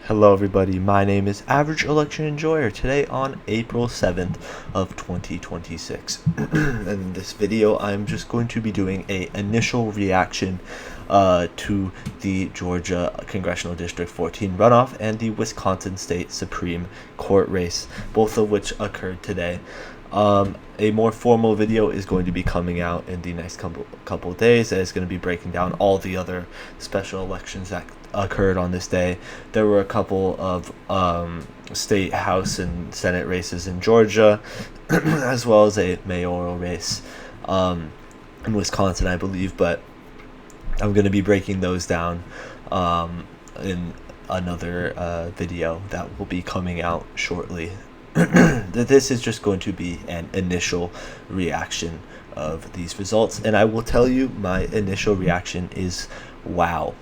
Hello everybody, my name is Average Election Enjoyer. Today on April 7th of 2026. In this video, I'm just going to be doing a initial reaction to the Georgia Congressional District 14 runoff and the Wisconsin State Supreme Court race, both of which occurred today. A more formal video is going to be coming out in the next couple of days. It's going to be breaking down all the other special elections that occurred on this day. There were a couple of state house and senate races in Georgia, as well as a mayoral race in Wisconsin, I believe, but I'm going to be breaking those down in another video that will be coming out shortly. This is just going to be an initial reaction of these results, and I will tell you my initial reaction is wow.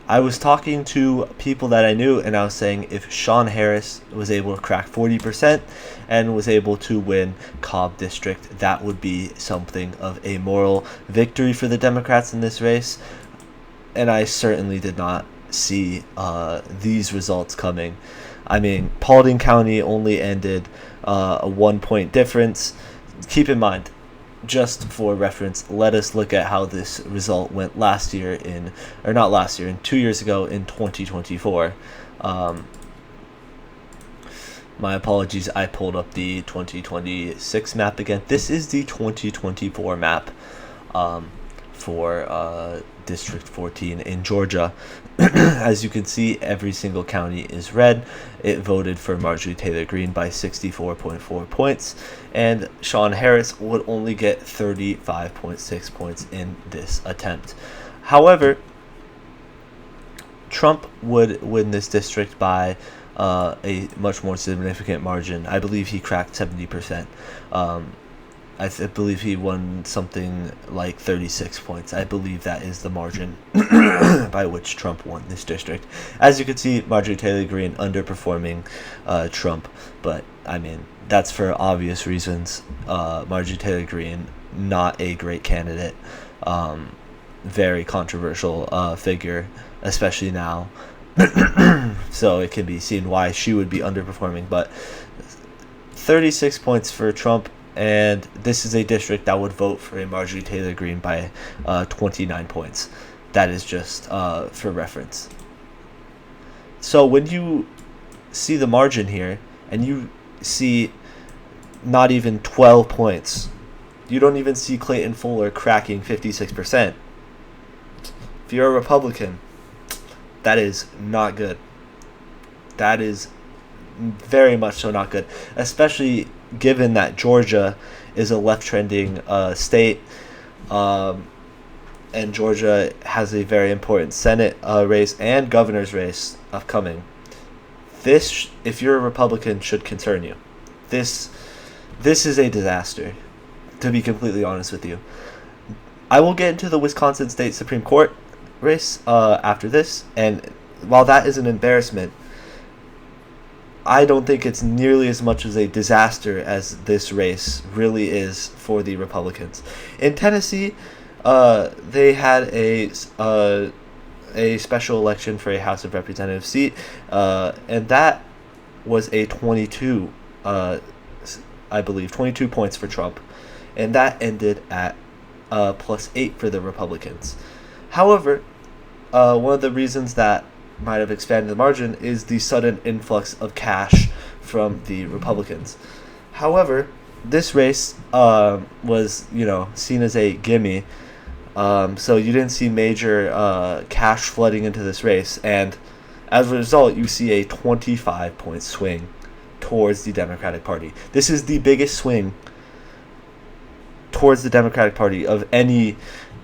I was talking to people that I knew, and I was saying if Sean Harris was able to crack 40% and was able to win Cobb District, that would be something of a moral victory for the Democrats in this race. And I certainly did not see these results coming. I mean, Paulding County only ended a 1-point difference. Keep in mind, just for reference, let us look at how this result went in 2 years ago in 2024. My apologies, I pulled up the 2026 map again. This is the 2024 map for District 14 in Georgia. As you can see, every single county is red. It voted for Marjorie Taylor Greene by 64.4 points, and Sean Harris would only get 35.6 points in this attempt. However, Trump would win this district by a much more significant margin. I believe he cracked 70%. I believe he won something like 36 points. I believe that is the margin by which Trump won this district. As you can see, Marjorie Taylor Greene underperforming Trump, but I mean, that's for obvious reasons. Marjorie Taylor Greene, not a great candidate, very controversial figure, especially now. So it can be seen why she would be underperforming, but 36 points for Trump. And this is a district that would vote for a Marjorie Taylor Greene by 29 points. That is just for reference. So when you see the margin here, and you see not even 12 points, you don't even see Clayton Fuller cracking 56%. If you're a Republican, that is not good. That is very much so not good, especially given that Georgia is a left-trending state, and Georgia has a very important Senate race and governor's race upcoming. This, if you're a Republican, should concern you. This is a disaster, to be completely honest with you. I will get into the Wisconsin State Supreme Court race after this, and while that is an embarrassment, I don't think it's nearly as much as a disaster as this race really is for the Republicans. In Tennessee, they had a special election for a House of Representatives seat, and that was a 22, I believe, 22 points for Trump, and that ended at +8 for the Republicans. However, one of the reasons that might have expanded the margin is the sudden influx of cash from the Republicans. However, this race was, seen as a gimme, so you didn't see major cash flooding into this race, and as a result, you see a 25-point swing towards the Democratic Party. This is the biggest swing towards the Democratic Party of any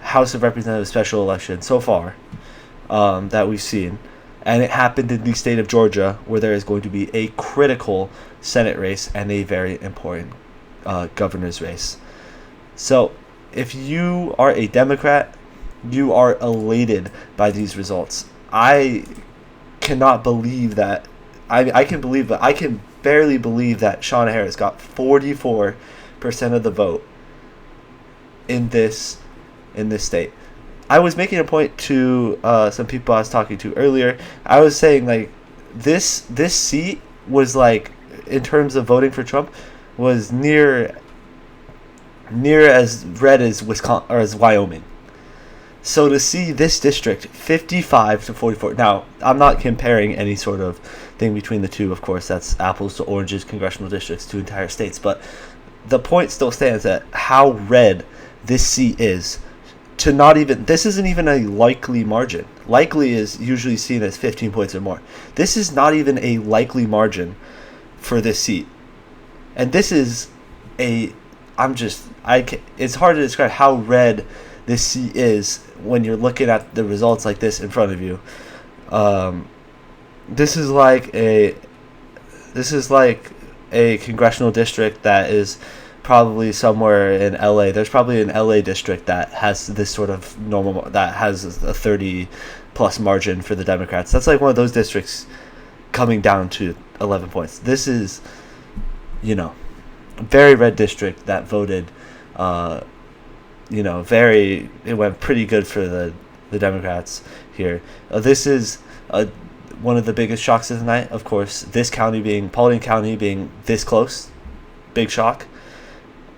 House of Representatives special election so far that we've seen. And it happened in the state of Georgia, where there is going to be a critical Senate race and a very important governor's race. So if you are a Democrat, you are elated by these results. I cannot believe that. I can believe, but I can barely believe that Sean Harris got 44% of the vote in this state. I was making a point to some people I was talking to earlier. I was saying like this seat was like, in terms of voting for Trump, was near as red as Wisconsin or as Wyoming. So to see this district 55 to 44. Now, I'm not comparing any sort of thing between the two. Of course, that's apples to oranges, congressional districts, two entire states. But the point still stands that how red this seat is. To not even, this isn't even a likely margin. Likely is usually seen as 15 points or more. This is not even a likely margin for this seat. And this is it's hard to describe how red this seat is when you're looking at the results like this in front of you. This is like a congressional district that is probably somewhere in LA. There's probably an LA district that has this sort of that has a 30 plus margin for the Democrats. That's like one of those districts coming down to 11 points. This is, very red district that voted, it went pretty good for the Democrats here. This is one of the biggest shocks of the night, of course. Paulding County being this close, big shock.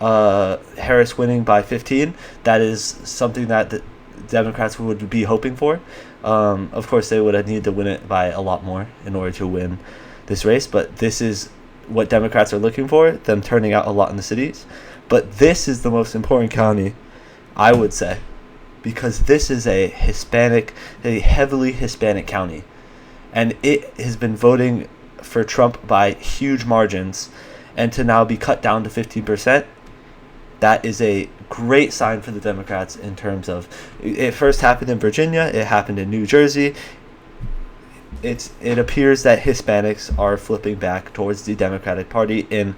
Harris winning by 15, that is something that the Democrats would be hoping for. Of course, they would have needed to win it by a lot more in order to win this race, but this is what Democrats are looking for, them turning out a lot in the cities. But this is the most important county, I would say, because this is a heavily Hispanic county, and it has been voting for Trump by huge margins, and to now be cut down to 15%, that is a great sign for the Democrats in terms of, it first happened in Virginia, it happened in New Jersey. It appears that Hispanics are flipping back towards the Democratic Party in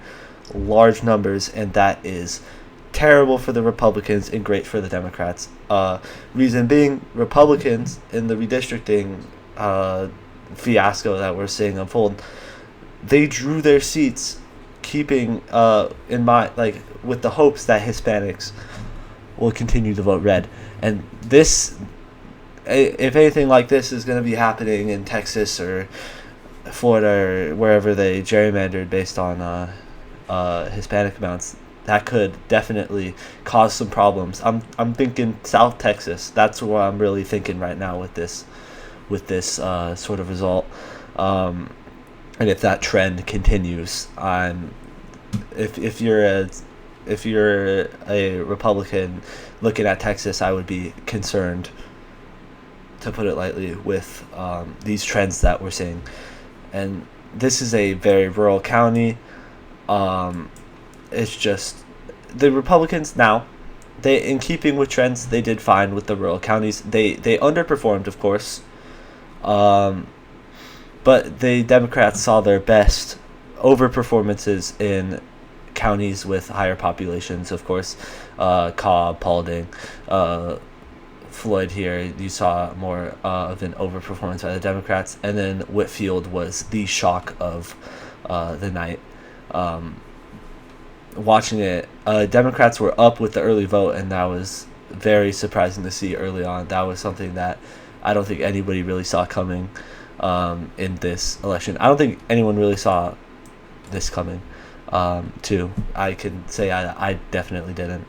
large numbers, and that is terrible for the Republicans and great for the Democrats. Reason being, Republicans in the redistricting fiasco that we're seeing unfold, they drew their seats keeping in mind, like, with the hopes that Hispanics will continue to vote red. And this, if anything like this is going to be happening in Texas or Florida or wherever they gerrymandered based on Hispanic amounts, that could definitely cause some problems. I'm thinking South Texas. That's what I'm really thinking right now with this sort of result. And if that trend continues, if you're a Republican looking at Texas, I would be concerned, to put it lightly, with these trends that we're seeing. And this is a very rural county. It's just the Republicans now, in keeping with trends, they did fine with the rural counties. They underperformed, of course, but the Democrats saw their best overperformances in counties with higher populations, of course. Cobb, Paulding, Floyd here, you saw more of an overperformance by the Democrats. And then Whitfield was the shock of the night. Watching it, Democrats were up with the early vote, and that was very surprising to see early on. That was something that I don't think anybody really saw coming in this election. I don't think anyone really saw this coming, too. I can say I definitely didn't.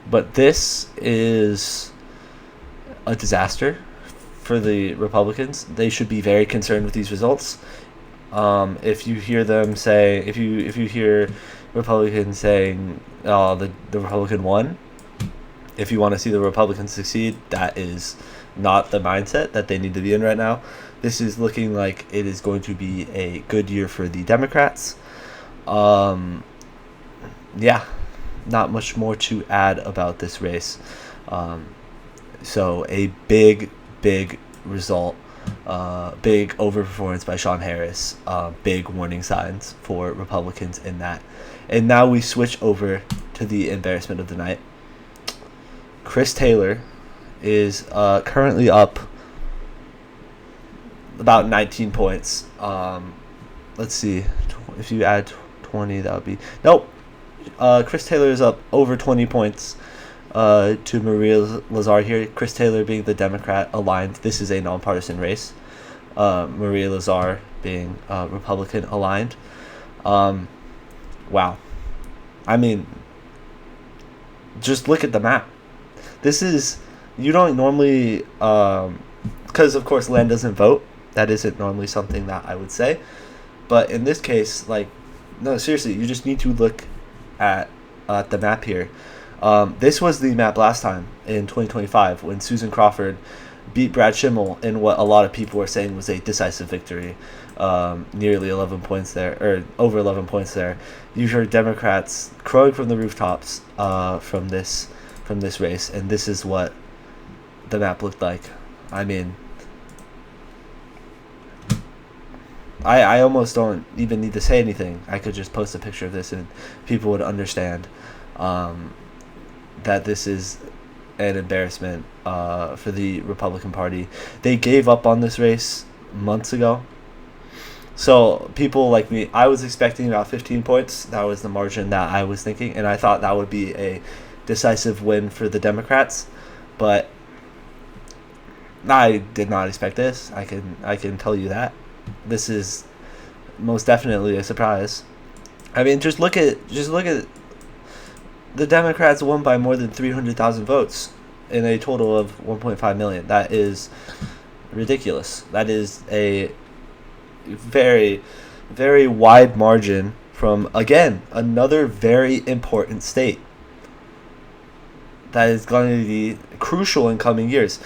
But this is a disaster for the Republicans. They should be very concerned with these results. If you hear them say, if you hear Republicans saying, "Oh, the Republican won," if you want to see the Republicans succeed, that is not the mindset that they need to be in right now. This is looking like it is going to be a good year for the Democrats. Yeah, not much more to add about this race. So a big result. Big overperformance by Sean Harris. Big warning signs for Republicans in that. And now we switch over to the embarrassment of the night. Chris Taylor is currently up about 19 points. Let's see. If you add 20, that would be... Nope. Chris Taylor is up over 20 points to Maria Lazar here. Chris Taylor being the Democrat aligned. This is a nonpartisan race. Maria Lazar being Republican aligned. Wow. I mean, just look at the map. This is, you don't normally, because of course land doesn't vote. That isn't normally something that I would say. But in this case, like, no, seriously, you just need to look at the map here. This was the map last time in 2025 when Susan Crawford beat Brad Schimmel in what a lot of people were saying was a decisive victory. Nearly 11 points there, or over 11 points there. You heard Democrats crowing from the rooftops from this race, and this is what the map looked like. I mean, I almost don't even need to say anything. I could just post a picture of this and people would understand that this is an embarrassment for the Republican Party. They gave up on this race months ago. So people like me, I was expecting about 15 points. That was the margin that I was thinking, and I thought that would be a decisive win for the Democrats. But I did not expect this. I can tell you that. This is most definitely a surprise. I mean, just look at the Democrats won by more than 300,000 votes in a total of 1.5 million. That is ridiculous. That is a very, very wide margin from, again, another very important state that is going to be crucial in coming years.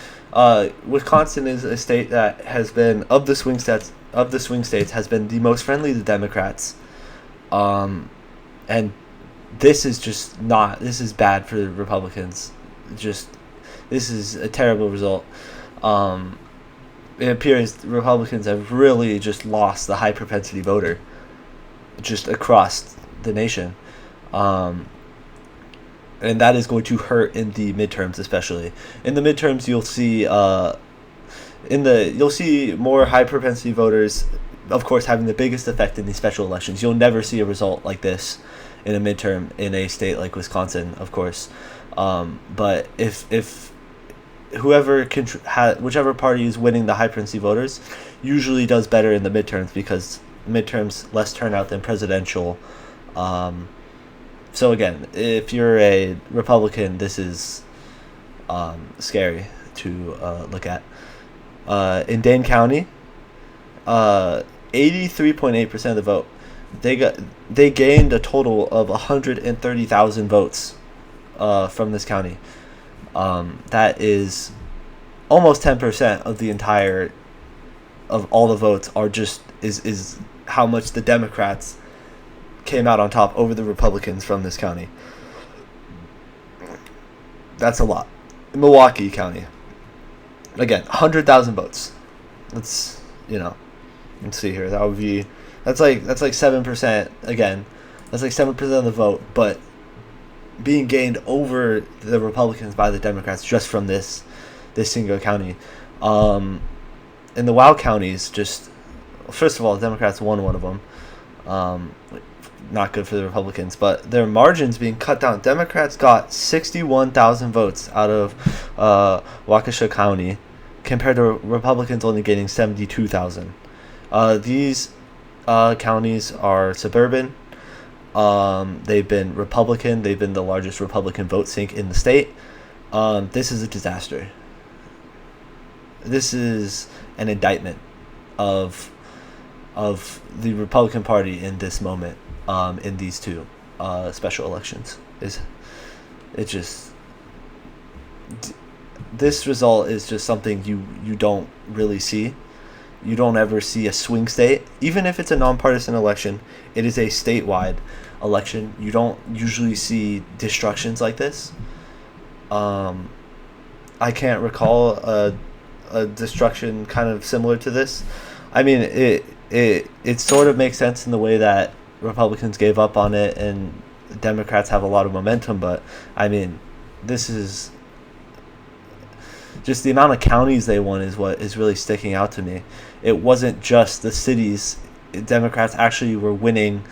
Wisconsin is a state that has been, of the swing states, has been the most friendly to Democrats, and this is just not. This is bad for the Republicans. This is a terrible result. It appears Republicans have really just lost the high propensity voter, just across the nation. And that is going to hurt in the midterms, especially. In the midterms, you'll see you'll see more high propensity voters, of course, having the biggest effect in these special elections. You'll never see a result like this in a midterm in a state like Wisconsin, of course. But if whichever party is winning the high propensity voters usually does better in the midterms, because midterms less turnout than presidential. So again, if you're a Republican, this is scary to look at. In Dane County, 83.8% of the vote. They gained a total of 130,000 votes from this county. That is almost 10% of the entire of all the votes are just is how much the Democrats came out on top over the Republicans from this county. That's a lot. Milwaukee County, again, 100,000 votes. Let's see here. That's like 7% again. That's like 7% of the vote, but being gained over the Republicans by the Democrats just from this single county. In the WOW counties, just first of all, the Democrats won one of them. Not good for the Republicans, but their margins being cut down. Democrats got 61,000 votes out of Waukesha County, compared to Republicans only getting 72,000. These counties are suburban. They've been Republican. They've been the largest Republican vote sink in the state. This is a disaster. This is an indictment of the Republican Party in this moment. In these two special elections, this result is just something you don't really see. You don't ever see a swing state, even if it's a nonpartisan election. It is a statewide election. You don't usually see destructions like this. I can't recall a destruction kind of similar to this. I mean, it sort of makes sense in the way that Republicans gave up on it and Democrats have a lot of momentum, but I mean, this is just the amount of counties they won is what is really sticking out to me. It wasn't just the cities. Democrats actually were winning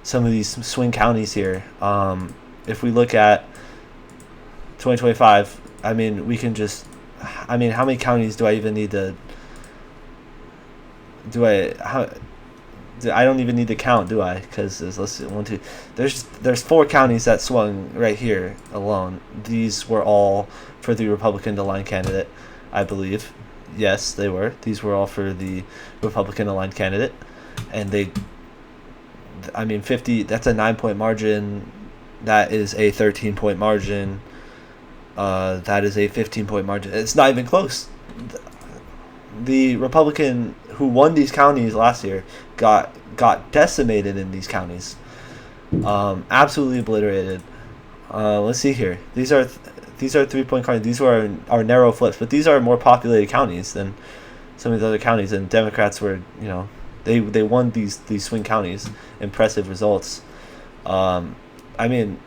some of these swing counties here. If we look at 2025. I mean, we can just. I mean, how many counties do I even need to? I don't even need to count, do I? Because let's see, 1, 2. There's 4 counties that swung right here alone. These were all for the Republican aligned candidate, I believe. Yes, they were. These were all for the Republican aligned candidate, and they. I mean, 50. That's a 9-point margin. That is a 13-point margin. That is a 15-point margin. It's not even close. The Republican who won these counties last year got decimated in these counties, absolutely obliterated. Let's see here. These are 3-point counties. These were our narrow flips, but these are more populated counties than some of the other counties. And Democrats were, they won these swing counties. Impressive results. I mean,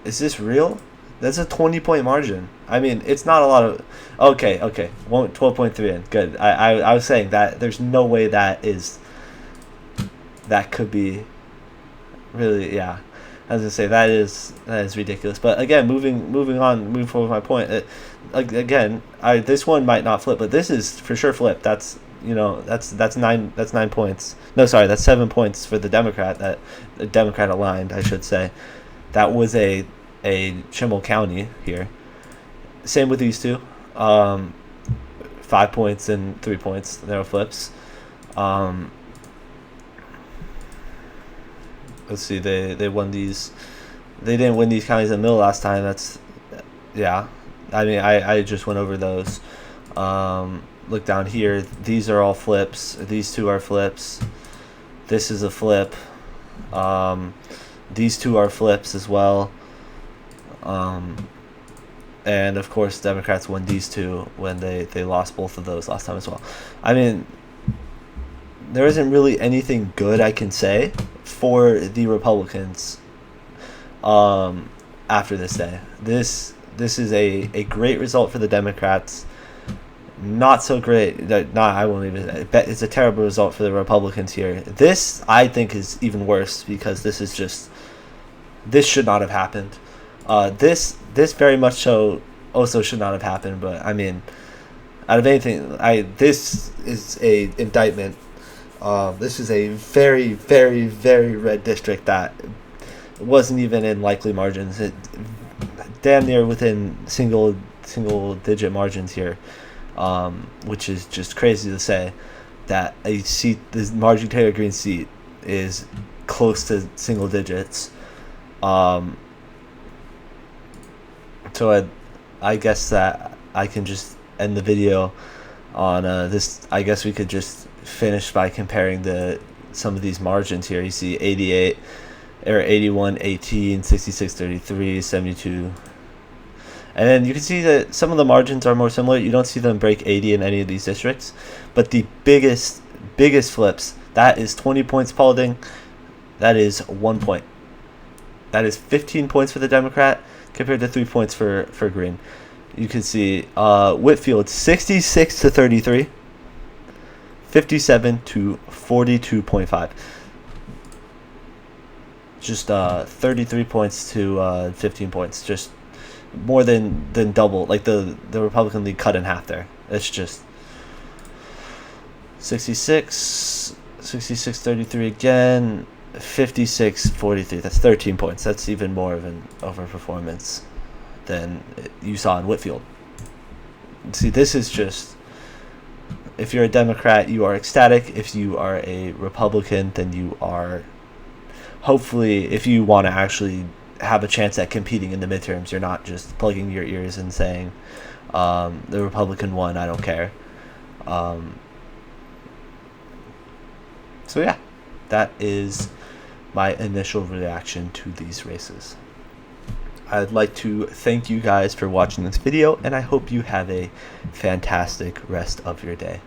is this real? That's a 20-point margin. I mean, it's not a lot of. Okay. 12.3 in. Good. I was saying that there's no way that could be really. Yeah, I was gonna say that is ridiculous. But again, moving forward with my point. This one might not flip, but this is for sure flip. That's 9 points. No, sorry, that's 7 points for the Democrat. That the Democrat aligned, I should say. That was a Trimble County here. Same with these two. 5 points and 3 points. Narrow flips. Let's see. They won these. They didn't win these counties in the middle last time. That's, yeah. I mean, I just went over those. Look down here. These are all flips. These two are flips. This is a flip. These two are flips as well. And of course, Democrats won these two when they lost both of those last time as well. I mean, there isn't really anything good I can say for the Republicans after this day. This is a great result for the Democrats. Not so great. I won't even. It's a terrible result for the Republicans here. This, I think, is even worse because this should not have happened. This very much so also should not have happened. But I mean, out of anything, this is a indictment. This is a very, very, very red district that wasn't even in likely margins. It damn near within single digit margins here, which is just crazy to say that a seat, this Marjorie Taylor Greene seat, is close to single digits. So I guess that I can just end the video on this. I guess we could just finish by comparing some of these margins here. You see 88 or 81, 18, 66, 33, 72. And then you can see that some of the margins are more similar. You don't see them break 80 in any of these districts. But the biggest flips, that is 20 points Paulding. That is 1 point. That is 15 points for the Democrat compared to 3 points for Green. You can see Whitfield 66 to 33, 57 to 42.5. Just 33 points to 15 points. Just more than double. Like the Republican league cut in half there. It's just 66, 33 again, 56, 43. That's 13 points. That's even more of an overperformance than you saw in Whitfield. See, this is just, if you're a Democrat, you are ecstatic. If you are a Republican, then you are, hopefully, if you want to actually have a chance at competing in the midterms, you're not just plugging your ears and saying, the Republican won, I don't care. So yeah, that is my initial reaction to these races. I'd like to thank you guys for watching this video, and I hope you have a fantastic rest of your day.